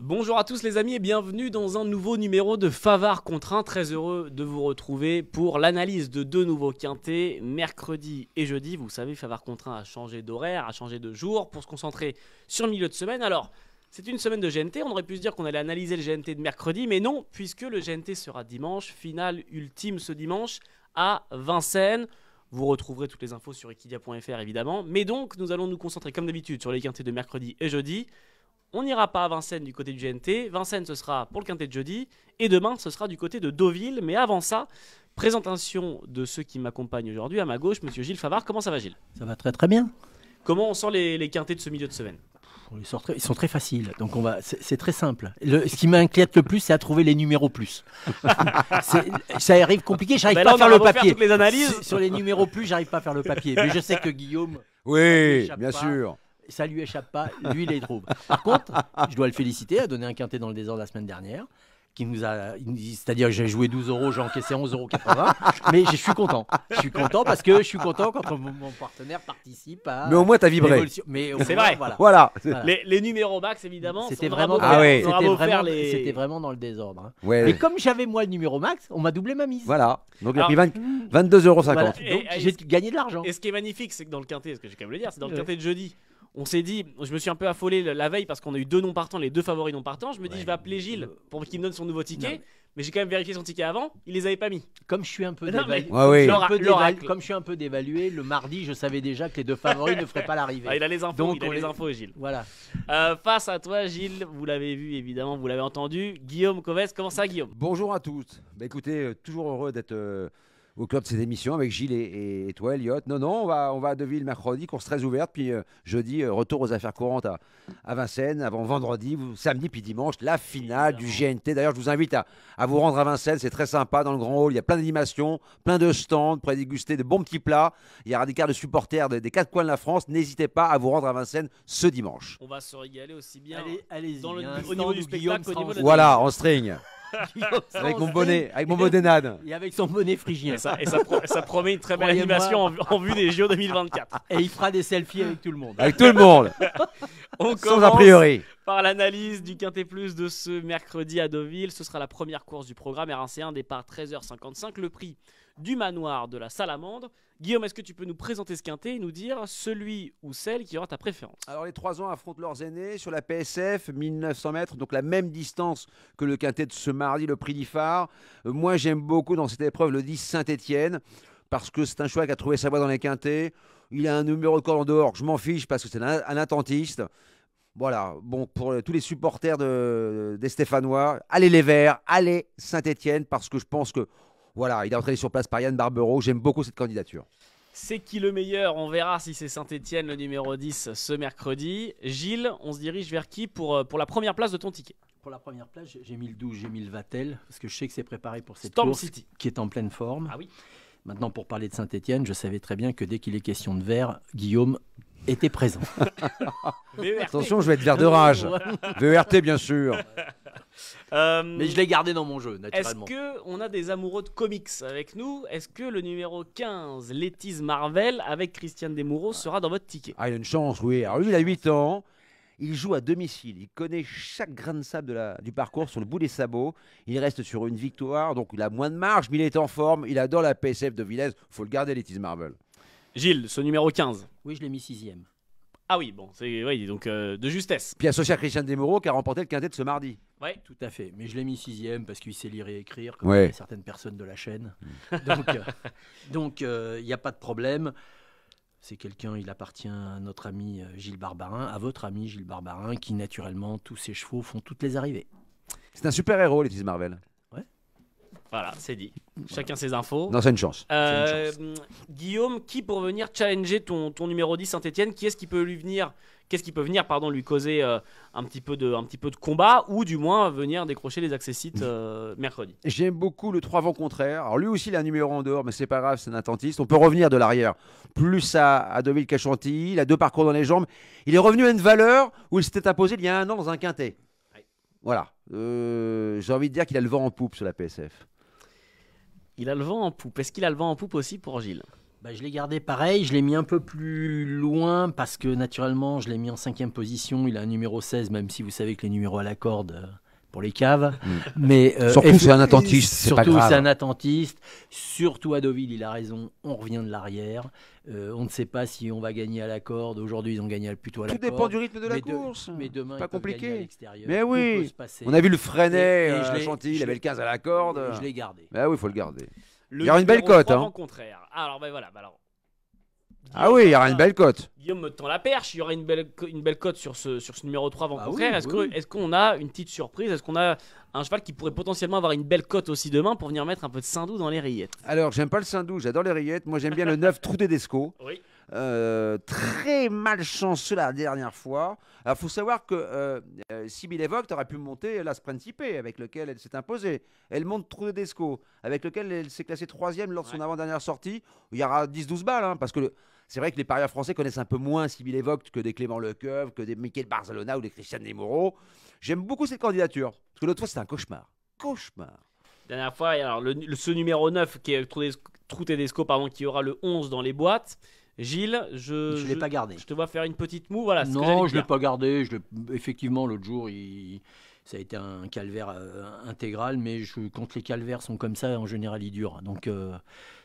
Bonjour à tous les amis et bienvenue dans un nouveau numéro de Favard contre 1. Très heureux de vous retrouver pour l'analyse de deux nouveaux quintés, mercredi et jeudi. Vous savez, Favard contre 1 a changé d'horaire, a changé de jour pour se concentrer sur le milieu de semaine. Alors, c'est une semaine de GNT, on aurait pu se dire qu'on allait analyser le GNT de mercredi, mais non, puisque le GNT sera dimanche, finale ultime ce dimanche à Vincennes. Vous retrouverez toutes les infos sur equidia.fr évidemment, mais donc nous allons nous concentrer comme d'habitude sur les quintés de mercredi et jeudi. On n'ira pas à Vincennes du côté du GNT. Vincennes, ce sera pour le quintet de jeudi. Et demain, ce sera du côté de Deauville. Mais avant ça, présentation de ceux qui m'accompagnent aujourd'hui. À ma gauche, monsieur Gilles Favard. Comment ça va, Gilles? Ça va très très bien. Comment on sent les quintets de ce milieu de semaine? Ils sont très faciles, donc c'est très simple. Ce qui m'inquiète le plus, c'est à trouver les numéros plus. Ça arrive compliqué, j'arrive pas à faire le papier. Toutes les analyses. Sur les numéros plus, j'arrive pas à faire le papier. Mais je sais que Guillaume, oui, bien sûr. Ça lui échappe pas, lui il les trouve. Par contre, je dois le féliciter, a donné un quintet dans le désordre la semaine dernière. C'est-à-dire que j'ai joué 12 €, j'ai encaissé 11,80 €, mais je suis content. Je suis content parce que je suis content quand mon partenaire participe à. Mais au moins t'as vibré. Mais c'est vrai. Voilà. Les numéros max évidemment. C'était vraiment, c'était vraiment dans le désordre. Hein. Ouais. Mais comme j'avais moi le numéro max, on m'a doublé ma mise. Voilà. Donc il a pris 22,50 €. Voilà. Donc j'ai gagné de l'argent. Et ce qui est magnifique, c'est que dans le quintet, ce que j'ai quand même le dire, c'est dans le quintet de jeudi. On s'est dit, je me suis un peu affolé la veille parce qu'on a eu deux non partants, les deux favoris non partants. Je me dis, je vais appeler Gilles pour qu'il me donne son nouveau ticket. Non. Mais j'ai quand même vérifié son ticket avant, il les avait pas mis. Comme je suis un peu dévalué, le mardi, je savais déjà que les deux favoris ne feraient pas l'arrivée. Ah, il a les infos, donc, les infos, Gilles. Voilà. Face à toi, Gilles, vous l'avez vu évidemment, vous l'avez entendu. Guillaume Coves, comment ça, Guillaume? Bonjour à tous. Bah, écoutez, toujours heureux d'être au cœur de cette émission avec Gilles et toi, Elliot. Non, on va à Deauville mercredi, course très ouverte. Puis jeudi, retour aux affaires courantes à Vincennes. Avant vendredi, samedi, puis dimanche, la finale du GNT. D'ailleurs, je vous invite à vous rendre à Vincennes. C'est très sympa dans le grand hall. Il y a plein d'animations, plein de stands pour déguster de bons petits plats. Il y aura des quarts de supporters des quatre coins de la France. N'hésitez pas à vous rendre à Vincennes ce dimanche. On va se régaler aussi bien allez-y, au niveau du spectacle qu'au niveau de la voilà, en string. Avec mon bonnet d'âne. Et avec son bonnet phrygien. Et ça promet une très belle animation en vue des JO 2024. Et il fera des selfies avec tout le monde. Avec tout le monde. On Sans a priori. Par l'analyse du Quintet Plus de ce mercredi à Deauville. Ce sera la première course du programme RC1, départ 13h55. Le prix du manoir de la Salamandre. Guillaume, est-ce que tu peux nous présenter ce quintet et nous dire celui ou celle qui aura ta préférence? Alors les 3 ans affrontent leurs aînés sur la PSF, 1900 mètres, donc la même distance que le quintet de ce mardi, le prix d'Ifar. Moi j'aime beaucoup dans cette épreuve le 10 Saint-Étienne, parce que c'est un choix qui a trouvé sa voie dans les quintets. Il a un numéro de corde en dehors, je m'en fiche parce que c'est un attentiste. Voilà, bon, pour tous les supporters des Stéphanois, allez les Verts, allez Saint-Étienne, parce que je pense que voilà, il est entraîné sur place par Yann Barbero. J'aime beaucoup cette candidature. C'est qui le meilleur? On verra si c'est Saint-Étienne, le numéro 10, ce mercredi. Gilles, on se dirige vers qui pour la première place de ton ticket? Pour la première place, j'ai mis le 12, j'ai mis le Vatel, parce que je sais que c'est préparé pour cette Storm course City, qui est en pleine forme. Ah oui. Maintenant, pour parler de Saint-Étienne, je savais très bien que dès qu'il est question de vert, Guillaume était présent. Attention, je vais être vert de rage. VERT, bien sûr. Mais je l'ai gardé dans mon jeu, naturellement. Est-ce qu'on a des amoureux de comics avec nous? Est-ce que le numéro 15, Letty's Marvel, avec Christiane Desmoureaux, sera dans votre ticket? Ah, il a une chance, oui. Alors lui, il a 8 ans. Il joue à domicile. Il connaît chaque grain de sable du parcours sur le bout des sabots. Il reste sur une victoire, donc il a moins de marge, mais il est en forme. Il adore la PSF de Villez. Il faut le garder, Letty's Marvel. Gilles, ce numéro 15. Oui, je l'ai mis 6e. Ah oui, bon, c'est donc de justesse. Puis associé à Christiane Desmoureaux qui a remporté le quintet de ce mardi. Oui, tout à fait. Mais je l'ai mis 6e parce qu'il sait lire et écrire, comme certaines personnes de la chaîne. Donc, il n'y a pas de problème. C'est quelqu'un, il appartient à notre ami Gilles Barbarin, à votre ami Gilles Barbarin, qui naturellement, tous ses chevaux font toutes les arrivées. C'est un super-héros, Letty's Marvel. Voilà, c'est dit. Chacun ses infos. Non, c'est une chance. Guillaume, qui pour venir challenger ton numéro 10 Saint-Étienne, qu'est-ce qui peut venir lui causer un petit peu de combat, ou du moins venir décrocher les accessites mercredi? J'aime beaucoup le 3 vents contraire. Alors lui aussi, il a un numéro en dehors, mais c'est pas grave, c'est un attentiste. On peut revenir de l'arrière. Plus à Deauville qu'à Chantilly, il a 2 parcours dans les jambes. Il est revenu à une valeur où il s'était imposé il y a 1 an dans un quintet. Oui. Voilà. J'ai envie de dire qu'il a le vent en poupe sur la PSF. Il a le vent en poupe. Est-ce qu'il a le vent en poupe aussi pour Gilles? Je l'ai gardé pareil, je l'ai mis un peu plus loin parce que naturellement je l'ai mis en 5e position. Il a un numéro 16, même si vous savez que les numéros à la corde pour les caves. Mais, surtout c'est un attentiste, c'est pas surtout grave. c'est un attentiste. Surtout à Deauville, il a raison, on revient de l'arrière. On ne sait pas si on va gagner à la corde. Aujourd'hui ils ont gagné plutôt à la Tout corde. dépend du rythme de la mais course. Mais demain pas ils peuvent gagner à compliqué. l'extérieur. Mais Tout oui, peut se passer. on a vu le Freinet Et je à l'ai- Chantilly, il je avait l'ai- le 15 à la corde. Je l'ai gardé. Bah oui, il faut le garder. Le Il y aura une belle numéro cote, 3 hein. vent contraire. Alors, voilà. Alors, Ah oui, il y aura une belle cote. Guillaume me tend la perche. Il y aura une belle cote sur ce numéro 3 vent Ah contraire. oui, Est-ce qu'on a une petite surprise? Est-ce qu'on a un cheval qui pourrait potentiellement avoir une belle cote aussi demain pour venir mettre un peu de Saint-Doux dans les rillettes? Alors, j'aime pas le Saint-Doux, j'adore les rillettes. Moi, j'aime bien le 9 Trou Tedesco. Oui. Très malchanceux la dernière fois. Alors, faut savoir que Sibylle Evoque aurait pu monter la Principe avec lequel elle s'est imposée. Elle monte Trou Tedesco, avec lequel elle s'est classée 3e lors de son avant-dernière sortie. Il y aura 10-12 balles, hein, parce que c'est vrai que les parieurs français connaissent un peu moins Sibylle Evoque que des Clément Lecoeuvre, que des Michael Barzalona ou des Christian Desmoureaux. J'aime beaucoup cette candidature, parce que l'autre fois, c'était un cauchemar. Cauchemar. Dernière fois, alors ce numéro 9 qui est Trou Tedesco, pardon, qui aura le 11 dans les boîtes. Gilles, Je l'ai pas gardé. Je te vois faire une petite moue. Voilà, c'est ce que Non, j'allais je ne l'ai dire. pas gardé. Effectivement, l'autre jour, ça a été un calvaire intégral, mais quand les calvaires sont comme ça, en général, ils durent. Donc,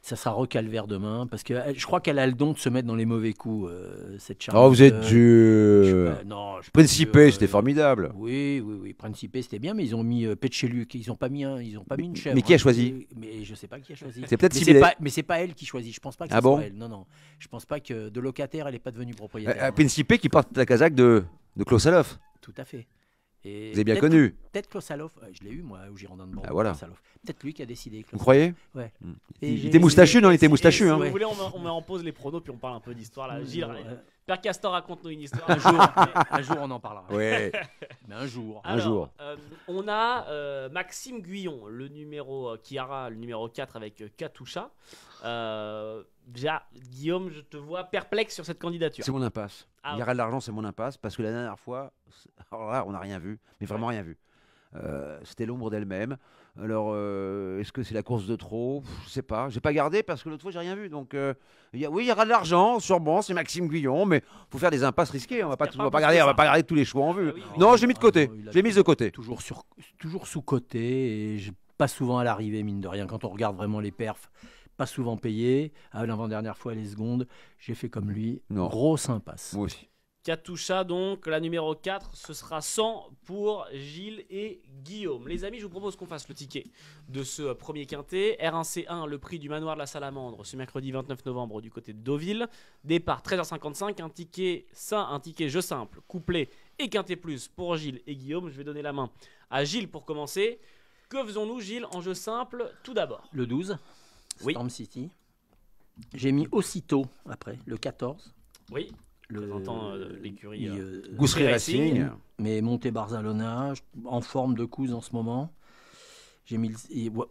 ça sera recalvaire demain, parce que je crois qu'elle a le don de se mettre dans les mauvais coups, cette charmante. Oh, vous êtes dur. Non, je suis pas Principe, dur, c'était formidable. Oui, Principe, c'était bien, mais ils ont mis Petcheluc. Ils n'ont pas mis une chèvre. Mais qui a hein. choisi? Mais je ne sais pas qui a choisi. C'est peut-être Mais Sibylle. mais c'est pas elle qui choisit. Je pense pas que Ah ce bon soit elle. Non. Je pense pas que de locataire, elle n'est pas devenue propriétaire. Principe qui porte la casaque de Klaus Saloff. Tout à fait. Et Vous avez bien peut-être- connu. Peut-être Klaus Saloff, je l'ai eu moi au Girondin de Bordeaux. Ah, voilà. Klaus Saloff. Peut-être lui qui a décidé. Vous croyez? Ouais. Mm. Et Il j'ai- était moustachu, non? Il était moustachu, Si hein. vous voulez, on met en pause les pronos puis on parle un peu d'histoire là. Gilles, Ouais. Père Castor, raconte-nous une histoire. Un jour, on en parlera. Ouais. Mais un jour. Un jour. On a Maxime Guyon, le numéro Chiara, le numéro 4 avec Katusha. Déjà, Guillaume, je te vois perplexe sur cette candidature. C'est mon impasse. Ah, Il y aura de l'argent, c'est mon impasse, parce que la dernière fois, alors là, on n'a rien vu, mais vraiment rien vu. C'était l'ombre d'elle-même. Alors, est-ce que c'est la course de trop? Je sais pas. J'ai pas gardé parce que l'autre fois, j'ai rien vu. Donc, oui, il y aura de l'argent, sûrement. C'est Maxime Guyon, mais faut faire des impasses risquées. On va pas regarder tous les choix en vue. Ah oui, oui. Non, j'ai mis de côté. Il a J'ai mis de côté. Toujours sous-côté et pas souvent à l'arrivée, mine de rien. Quand on regarde vraiment les perfs, pas souvent payé. L'avant-dernière fois, les secondes, j'ai fait comme lui. Non. Grosse impasse. Moi aussi. Katusha, donc, la numéro 4, ce sera 100 pour Gilles et Guillaume. Les amis, je vous propose qu'on fasse le ticket de ce premier quintet. R1C1, le prix du manoir de la Salamandre, ce mercredi 29 novembre du côté de Deauville. Départ 13h55, un ticket jeu simple, couplet et quintet plus pour Gilles et Guillaume. Je vais donner la main à Gilles pour commencer. Que faisons-nous, Gilles, en jeu simple tout d'abord? Le 12, Oui. Storm City. J'ai mis aussitôt après, le 14. Oui, présentant l'écurie. Gousserie Racing. Racing. Mais Monte Barzalona, en forme de couze en ce moment. J'ai mis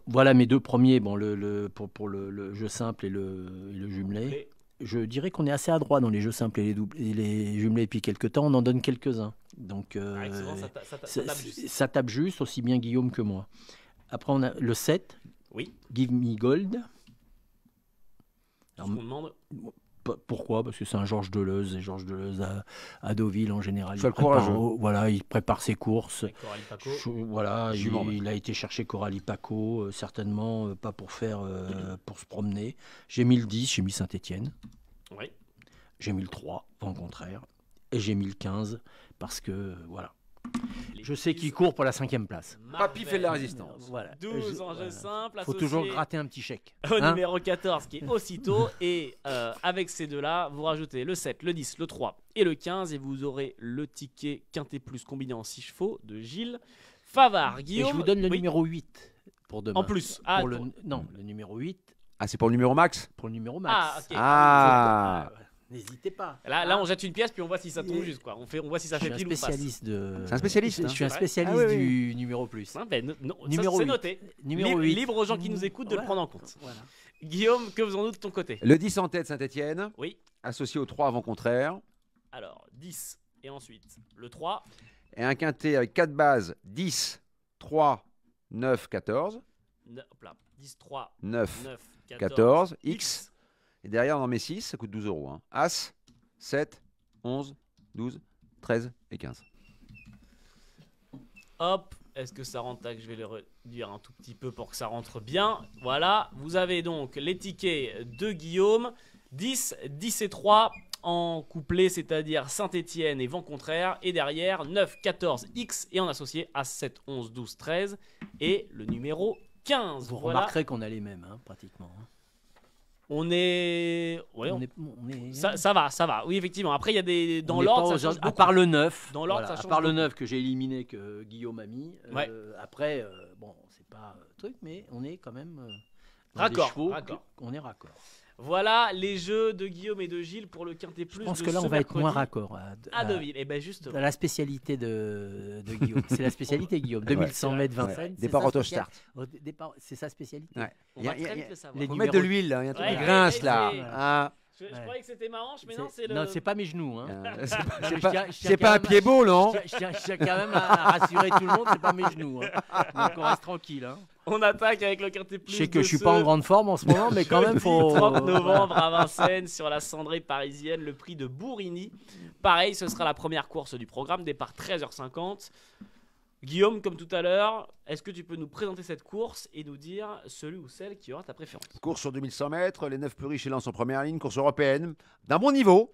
voilà mes deux premiers, pour le jeu simple et le jumelé. Je dirais qu'on est assez adroit dans les jeux simples et les jumelés depuis quelques temps. On en donne quelques-uns. Donc Souvent, ça tape juste. ça tape juste, aussi bien Guillaume que moi. Après, on a le 7, Oui, Give Me Gold. ce qu'on demande. Pourquoi? Parce que c'est un Georges Deleuze, et Georges Deleuze à Deauville en général. Cheval courageux. Il prépare ses courses. Avec Coralie Paco. Voilà, Jument, il a été chercher Coralie Paco, certainement pas pour pour se promener. J'ai mis le 10, j'ai mis Saint-Étienne, Oui. j'ai mis le 3, en contraire, et j'ai mis le 15, parce que voilà. Je sais qu'il court pour la 5e place. Papy fait de la résistance. Voilà. 12 en jeu simple. Il faut associé toujours gratter un petit chèque. au hein. numéro 14 qui est aussitôt. Et avec ces deux-là, vous rajoutez le 7, le 10, le 3 et le 15. Et vous aurez le ticket quintet plus combiné en 6 chevaux de Gilles Favard. Et Guillaume, je vous donne le oui, numéro 8 pour demain. en plus. Ah, Pour non, le numéro 8 Ah, c'est pour le numéro max? pour le numéro max. Ah, ok. Ah. N'hésitez pas. Là, on jette une pièce puis on voit si ça tombe juste. Quoi. On voit si ça Je fait suis un pile ou face. spécialiste de. C'est un spécialiste, Je hein. suis un C'est vrai. spécialiste Ah oui, du numéro plus. Hein, ben, non, Numéro c'est 8. noté. Numéro 8. Libre aux gens qui nous écoutent de Voilà. le prendre en compte. Voilà. Guillaume, que faisons-nous de ton côté? Le 10 en tête, Saint-Étienne, Oui. associé au 3 avant contraire. Alors, 10 et ensuite le 3. Et un quintet avec 4 bases, 10, 3, 9, 14. 10, 3, 9, 9, 14, X. Et derrière, dans mes 6, ça coûte 12 €. Hein. As, 7, 11, 12, 13 et 15. Hop, est-ce que ça rentre? Je vais le réduire un tout petit peu pour que ça rentre bien. Voilà, vous avez donc les tickets de Guillaume. 10, 10 et 3 en couplet, c'est-à-dire Saint-Étienne et vent contraire. Et derrière, 9, 14, X et en associé à 7, 11, 12, 13 et le numéro 15. Vous voilà. remarquerez qu'on a les mêmes, hein, pratiquement. On est... Ouais, on est... Ça va. Oui, effectivement. Après, il y a des... Dans l'ordre, ça change à part le 9. Dans l'ordre, voilà, ça change à part le beaucoup. 9 que j'ai éliminé, que Guillaume a mis. Ouais. Après, bon, c'est pas truc, mais on est quand même... dans Raccord, des chevaux, raccord. On est raccord. Voilà les jeux de Guillaume et de Gilles pour le Quintet Plus. Je pense de que là, ce on va être mercredi moins raccord. à Deauville. Et bien justement. La spécialité de Guillaume. C'est la spécialité Guillaume. 2100 mètres Vincennes. Départ auto-start. C'est sa spécialité. Ouais. On va très vite le savoir. les Faut mettre de numéros- l'huile, là. Il y a un truc Ouais, qui grince, ouais, là. c'est- Ah. Je croyais que c'était ma hanche, mais non, c'est le... Non, c'est pas mes genoux. Hein. C'est pas un pied beau, non? Je tiens quand même à rassurer tout le monde, c'est pas mes genoux. Hein. Donc on reste tranquille. Hein. On attaque avec le Quintet Plus. Je sais que de je suis ce pas en grande forme en ce moment, mais quand même, faut. 30 novembre à Vincennes sur la cendrée parisienne, le prix de Bourigny. Pareil, ce sera la première course du programme, départ 13h50. Guillaume, comme tout à l'heure, est-ce que tu peux nous présenter cette course et nous dire celui ou celle qui aura ta préférence? Course sur 2100 mètres, les 9 plus riches élancent en première ligne, course européenne, d'un bon niveau.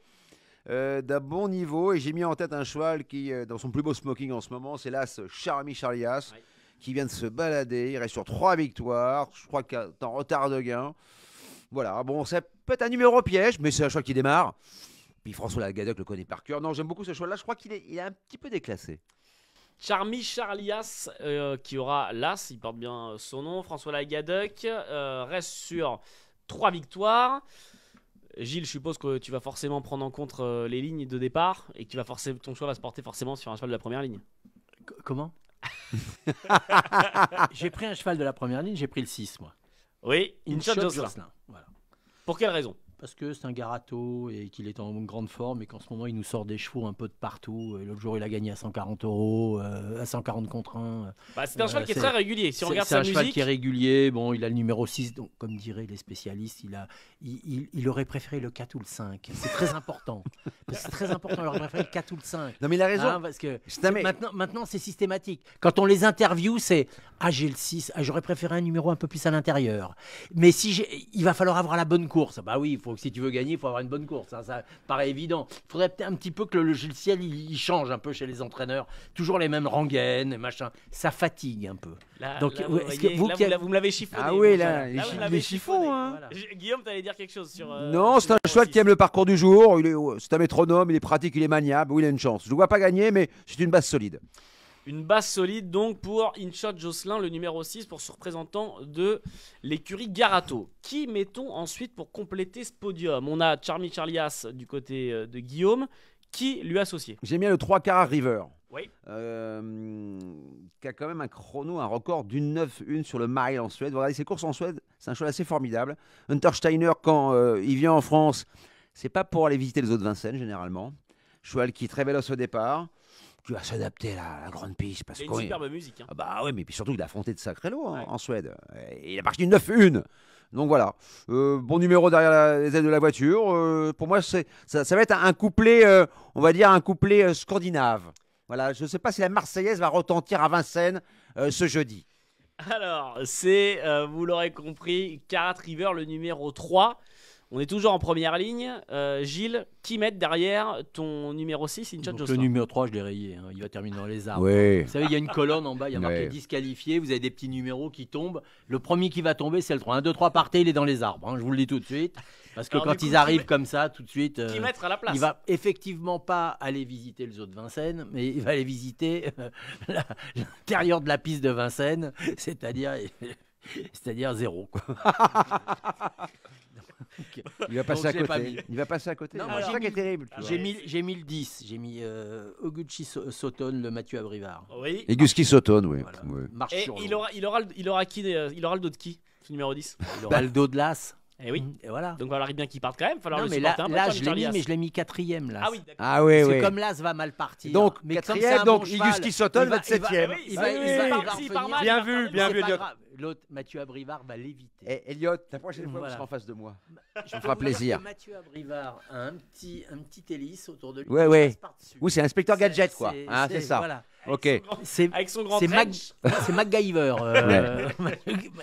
Et j'ai mis en tête un cheval qui, dans son plus beau smoking en ce moment, c'est l'As Charmy Charlias, Ouais. qui vient de se balader. Il reste sur 3 victoires. Je crois qu'il est en retard de gain. Voilà, bon, ça peut être un numéro piège, mais c'est un cheval qui démarre. Puis François Lagadec le connaît par cœur. Non, j'aime beaucoup ce cheval-là. Je crois qu'il est un petit peu déclassé. Charmy Charlias qui aura l'As, il porte bien son nom. François Lagadec reste sur 3 victoires. Gilles, je suppose que tu vas forcément prendre en compte les lignes de départ et que ton choix va se porter forcément sur un cheval de la première ligne. Comment J'ai pris un cheval de la première ligne, j'ai pris le 6, moi. Oui, InShot Josselin. Voilà. Pour quelle raison? Parce que c'est un garato et qu'il est en grande forme et qu'en ce moment il nous sort des chevaux un peu de partout. Et l'autre jour il a gagné à 140 €, à 140 contre 1. C'est un cheval qui est très régulier. Si on regarde C'est sa un cheval musique, qui est régulier. Bon, il a le numéro 6, donc comme diraient les spécialistes, il aurait préféré le 4 ou le 5. C'est très important. C'est très important, il aurait préféré le 4 ou le 5. Non, mais il a raison. Hein, parce que C'est un mec. maintenant c'est systématique. Quand on les interviewe, c'est j'ai le 6, j'aurais préféré un numéro un peu plus à l'intérieur. Mais il va falloir avoir la bonne course. Bah oui, si tu veux gagner, il faut avoir une bonne course. Hein, ça paraît évident. Il faudrait peut-être un petit peu que le logiciel il change un peu chez les entraîneurs. Toujours les mêmes rengaines et machin. Ça fatigue un peu. Donc, vous me l'avez chiffonné. Ah oui, mon là, cheval. les vous l'avez chiffons, chiffonné. hein. Voilà. Guillaume, t'allais dire quelque chose sur. Non, c'est un cheval qui aime le parcours du jour. C'est un métronome, il est pratique, il est maniable. Oui, il a une chance. Je ne le vois pas gagner, mais c'est une base solide. Une base solide donc pour InShot Josselin, le numéro 6 pour ce représentant de l'écurie Garato. Qui mettons ensuite pour compléter ce podium? On a Charmy Charlias du côté de Guillaume. Qui lui associer? J'aime bien le 3 quarts River. Oui. Qui a quand même un record d'une 9-1 sur le mile en Suède. Vous regardez ses courses en Suède, c'est un cheval assez formidable. Hunter Steiner, quand il vient en France, c'est pas pour aller visiter les autres Vincennes généralement. Cheval qui est très véloce au départ, qui va s'adapter à la grande piste. Parce Il y a une superbe musique. Hein. Ah bah oui, mais puis surtout il a affronté de sacrés lots en Suède. Et il a parti une 9-1. Donc voilà, bon numéro derrière les ailes de la voiture. Pour moi, ça va être un couplet, on va dire un couplet scandinave. Voilà, je ne sais pas si la Marseillaise va retentir à Vincennes ce jeudi. Alors, c'est, vous l'aurez compris, Karat River, le numéro 3. On est toujours en première ligne. Gilles, qui met derrière ton numéro 6, InShot Josselin? Le numéro 3, je l'ai rayé. Hein. Il va terminer dans les arbres. Oui. Vous savez, il y a une colonne en bas, il y a marqué Ouais. disqualifié. Vous avez des petits numéros qui tombent. Le premier qui va tomber, c'est le 3. 1, 2, 3, partez, il est dans les arbres. Hein. Je vous le dis tout de suite. Parce que Alors, quand du coup, ils arrivent comme ça, tout de suite, Qui mettre à la place? il va effectivement pas aller visiter le zoo de Vincennes, mais il va aller visiter l'intérieur de la piste de Vincennes, c'est-à-dire 0. Quoi. Il va passer Donc, à je l'ai pas côté. mis. Il va passer à côté. Non, C'est moi, ça j'ai qui est mis- terrible. tu vois. J'ai mis le 10. J'ai mis Oguchi Sauton, le Mathieu Abrivard. Oui. Et Guski Sauton, oui. Voilà. Oui. Marche Et sur il l'eau. aura qui il aura le dos de qui, ce numéro 10? Il aura le dos de l'as. Et oui. Et voilà. Donc il va falloir bien qu'il parte quand même. Il va falloir Non, le mais supporter un peu. là Charlie je l'ai mis, Charlias. mais je l'ai mis 4e là. Ah oui, d'accord. Ah oui, Parce que oui. comme l'As va mal partir. Donc, mais comme 4e, c'est un donc bon cheval, Iguski Sutton va être il 7e. oui, il Ah va- oui, il va- oui. s'il part mal, Bien il va vu, faire bien C'est vu, pas Elliot. grave. L'autre, Mathieu Abrivard, va l'éviter. Eh, Elliot, la prochaine fois, Voilà. vous serez en face de moi. Je Ça me peux fera vous dire plaisir. que Mathieu Abrivard a un petit hélice autour de lui. Ouais, qui ouais. passe par-dessus. Oui, c'est Inspecteur Gadget, quoi. C'est- Hein, c'est ça. Voilà. Ok. C'est Avec son grand c'est trench. c'est MacGyver.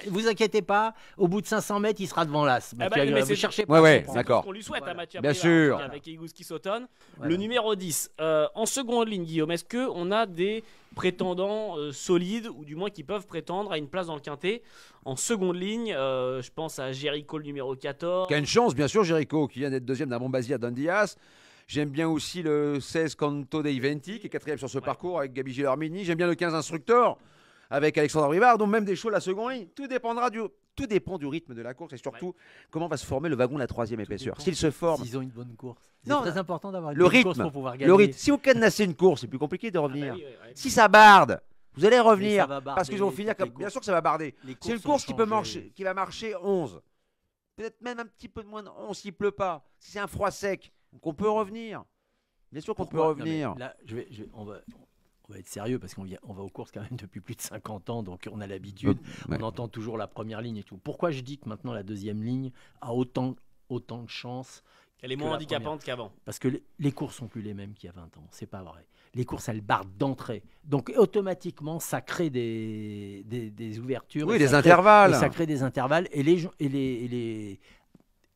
Vous inquiétez pas, au bout de 500 mètres, il sera devant l'As. bah, Mathieu mais Abrivard. c'est- Vous cherchez Ouais, pas. ouais, c'est d'accord. Ce qu'on lui souhaite à Mathieu Bien Abrivard, sûr. avec Iguski Sutton. Voilà. Le numéro 10. En seconde ligne, Guillaume, est-ce qu'on a des prétendants solides, ou du moins qui peuvent prétendre à une place dans le quintet? En seconde ligne, je pense à Jericho, le numéro 14. Qui a une chance, bien sûr, Jericho, qui vient d'être deuxième d'un Bombasia d'Andias. J'aime bien aussi le 16 Canto dei Venti, qui est 4e sur ce parcours avec Gabi Gillarmini. J'aime bien le 15 Instructeur avec Alexandre Abrivard. Donc même des chevaux de la seconde ligne. Tout dépend du rythme de la course et surtout comment va se former le wagon de la 3e épaisseur. dépend S'il se forme, S'ils ont une bonne course. C'est Non, très important d'avoir une le bonne rythme, course pour pouvoir gagner. le rythme. Si vous cadenassez une course, c'est plus compliqué de Ah bah revenir. oui, ouais. Si ça barde, vous allez Mais revenir ça va barder parce qu'ils vont finir toutes les comme. Bien courses. sûr que ça va barder. Les C'est une ont course qui peut changé. marcher, qui va marcher 11. Peut-être même un petit peu de moins de 11 s'il pleut pas. Si c'est un froid sec, donc on peut revenir. Bien sûr qu'on peut Pourquoi? Non, mais revenir. Là, on va être sérieux parce qu'on va aux courses quand même depuis plus de 50 ans, donc on a l'habitude. Ouais. On entend toujours la première ligne et tout. Pourquoi je dis que maintenant la deuxième ligne a autant de chance? Elle est que moins la handicapante qu'avant. Parce que les courses sont plus les mêmes qu'il y a 20 ans. C'est pas vrai. Les courses, elles bardent d'entrée. Donc automatiquement, ça crée des ouvertures. Oui, et des ça intervalles. Et ça crée des intervalles. Et les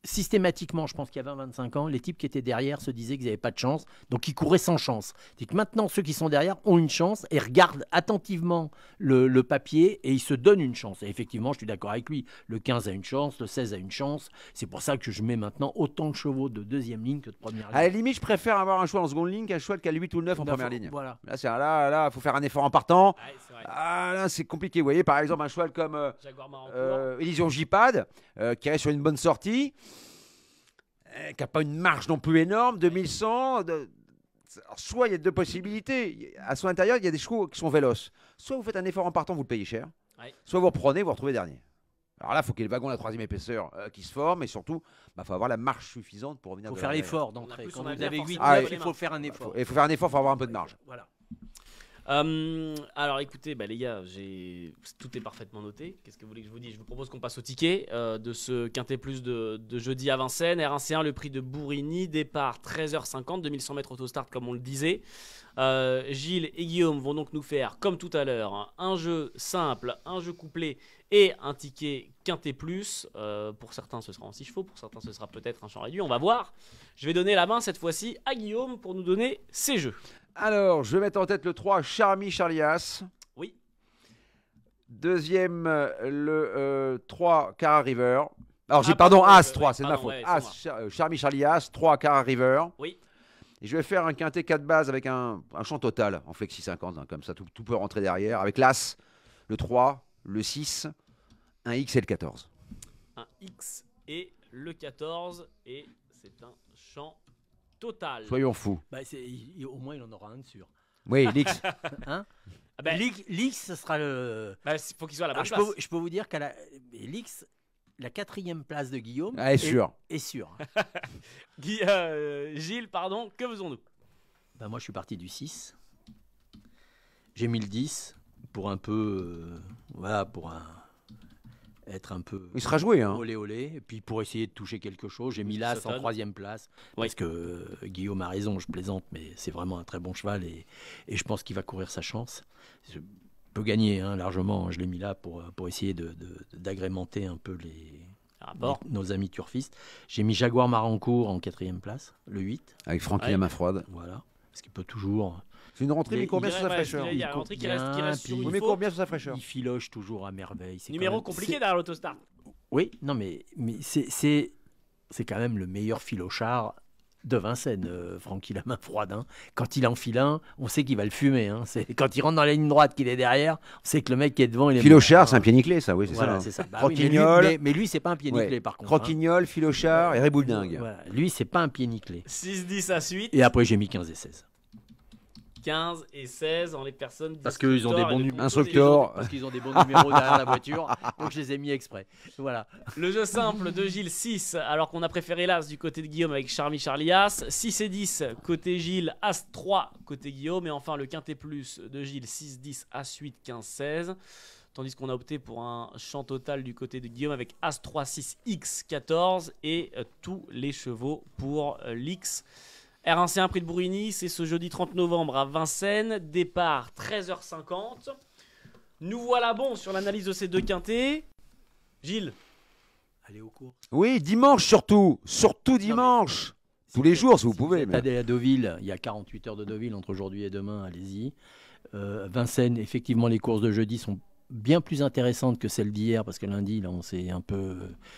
systématiquement, je pense qu'il y a 20-25 ans, les types qui étaient derrière se disaient qu'ils n'avaient pas de chance, donc ils couraient sans chance. C'est que maintenant, ceux qui sont derrière ont une chance et regardent attentivement le papier et ils se donnent une chance. Et effectivement, je suis d'accord avec lui, le 15 a une chance, le 16 a une chance. C'est pour ça que je mets maintenant autant de chevaux de deuxième ligne que de première ligne. À la limite, je préfère avoir un choix en seconde ligne qu'un choix qui a le 8 ou le 9 en première ligne. Voilà. Là, faut faire un effort en partant. Ouais, c'est vrai. Ah, là, c'est compliqué. Vous voyez, par exemple, un cheval comme Jaguar Marancourt. Elysion J-Pad, qui reste sur une bonne sortie, qui n'a pas une marge non plus énorme, 2100. Alors, soit il y a deux possibilités. À son intérieur, il y a des chevaux qui sont véloces. Soit vous faites un effort en partant, vous le payez cher. Ouais. Soit vous reprenez, vous retrouvez dernier. Alors là, il faut qu'il y ait le wagon de la 3e épaisseur qui se forme. Et surtout, il faut avoir la marge suffisante pour revenir. Il faut de faire derrière. l'effort On a d'entrée. plus Quand son vous avenir avez 8 forcément, il les faut mains. faire un effort. Il faut faire un effort, il faut avoir un peu de marge. Voilà. Alors écoutez, les gars, tout est parfaitement noté. Qu'est-ce que vous voulez que je vous dise? Je vous propose qu'on passe au ticket de ce Quintet Plus de jeudi à Vincennes. R1C1, le prix de Bourigny, départ 13h50, 2100 mètres autostart comme on le disait. Gilles et Guillaume vont donc nous faire, comme tout à l'heure, un jeu simple, un jeu couplé et un ticket Quintet Plus. Pour certains, ce sera en 6 chevaux, pour certains, ce sera peut-être un champ réduit. On va voir. Je vais donner la main cette fois-ci à Guillaume pour nous donner ses jeux. Alors, je vais mettre en tête le 3, Charmy Charlias. Oui. Deuxième, le 3, Cara River. Alors, Ah, pardon, pardon, As 3, c'est de ma pardon, faute. ouais, c'est As, Charmy Charlias, 3, Cara River. Oui. Et je vais faire un quintet 4 bases avec un champ total en flexi 50, hein, comme ça tout peut rentrer derrière. Avec l'As, le 3, le 6, un X et le 14. Un X et le 14. Et c'est un champ total. Soyons fous. Au moins, il en aura un de sûr. Oui, l'X. Hein? Ah ben, L'X, ce sera le. faut qu'il soit à la bonne Alors, place. je peux vous dire qu'à l'X, la 4e place de Guillaume Ah, est sûr. est sûre. Gilles, pardon, que faisons-nous? Moi, je suis parti du 6. J'ai mis le 10 pour un peu. Être un peu. Il sera joué. Hein. Olé olé. Et puis pour essayer de toucher quelque chose, j'ai mis l'As en 3e place. Oui. Parce que Guillaume a raison, je plaisante, mais c'est vraiment un très bon cheval et je pense qu'il va courir sa chance. Je peux gagner largement, je l'ai mis là pour essayer d'agrémenter un peu nos amis turfistes. J'ai mis Jaguar Marancourt en 4e place, le 8. Avec Francky Ouais. la main froide. Voilà, parce qu'il peut toujours. C'est une rentrée, mais il court bien sur sa fraîcheur. Il y a un rentrée qui reste sur Oui, une mais il faute. court bien sur sa fraîcheur. Il filoche toujours à merveille. C'est Numéro quand même- compliqué c'est- derrière l'autostart. Oui, non, mais c'est quand même le meilleur filochard de Vincennes, Francky la main froide. Hein. Quand il enfile un, on sait qu'il va le fumer. Hein. Quand il rentre dans la ligne droite, qu'il est derrière, on sait que le mec qui est devant, il est Filochard, mort. c'est un pied nickelé, ça, oui, c'est Voilà, ça. c'est ça. Bah oui, Croquignol. mais lui, c'est pas un pied nickelé, Ouais. par contre. hein. Croquignol, Filochard et Rébouldingue. Voilà. Lui, c'est pas un pied nickelé. 6-10 à suite. Et après, j'ai mis 15 et 16. 15 et 16 dans les personnes parce qu'ils ont des bons numéros instructeurs. Parce qu'ils ont des bons numéros derrière la voiture. Donc je les ai mis exprès. Voilà. Le jeu simple de Gilles 6, alors qu'on a préféré l'As du côté de Guillaume avec Charmy Charlie As. 6 et 10 côté Gilles, As 3 côté Guillaume. Et enfin le quintet plus de Gilles 6, 10, As 8, 15, 16. Tandis qu'on a opté pour un champ total du côté de Guillaume avec As 3, 6, X, 14 et tous les chevaux pour l'X. R1C1 Prix de Bourigny, c'est ce jeudi 30 novembre à Vincennes. Départ 13h50. Nous voilà bons sur l'analyse de ces deux quintés. Gilles. Allez au cours. Oui, dimanche surtout. Surtout dimanche. Tous les jours si vous pouvez. Vous êtes allé à Deauville, il y a 48 heures de Deauville entre aujourd'hui et demain, allez-y. Vincennes, effectivement, les courses de jeudi sont bien plus intéressante que celle d'hier parce que lundi là on s'est un peu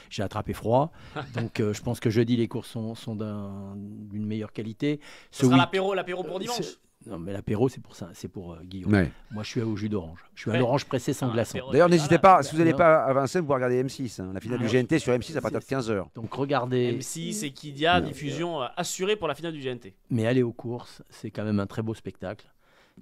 j'ai attrapé froid donc je pense que jeudi les courses sont d'une meilleure qualité. Ce sera l'apéro pour dimanche. Non mais l'apéro c'est pour ça, c'est pour Guillaume. Ouais. Moi je suis au jus d'orange, je suis à l'orange pressé sans glaçon. D'ailleurs n'hésitez pas, si vous n'allez pas à Vincennes, vous regardez M6 la finale du GNT sur M6 à partir de 15h. Donc regardez M6 et Kidia, diffusion assurée pour la finale du GNT. Mais aller aux courses, c'est quand même un très beau spectacle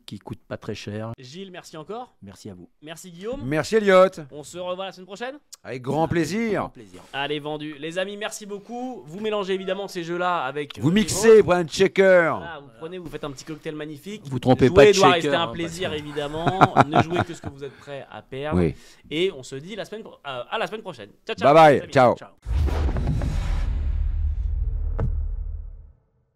qui coûte pas très cher. Gilles, merci encore. Merci à vous. Merci Guillaume. Merci Elliot. On se revoit la semaine prochaine. Avec grand plaisir. Grand plaisir. Allez, vendu. Les amis, merci beaucoup. Vous mélangez évidemment ces jeux-là avec... Vous mixez, prenez un checker. Voilà, vous prenez, vous faites un petit cocktail magnifique. Vous trompez jouer pas de doit shaker. rester un plaisir évidemment. Ne jouez que ce que vous êtes prêt à perdre. Oui. Et on se dit à la semaine prochaine. Ciao, ciao. Bye bye. Salut. Ciao. Ciao.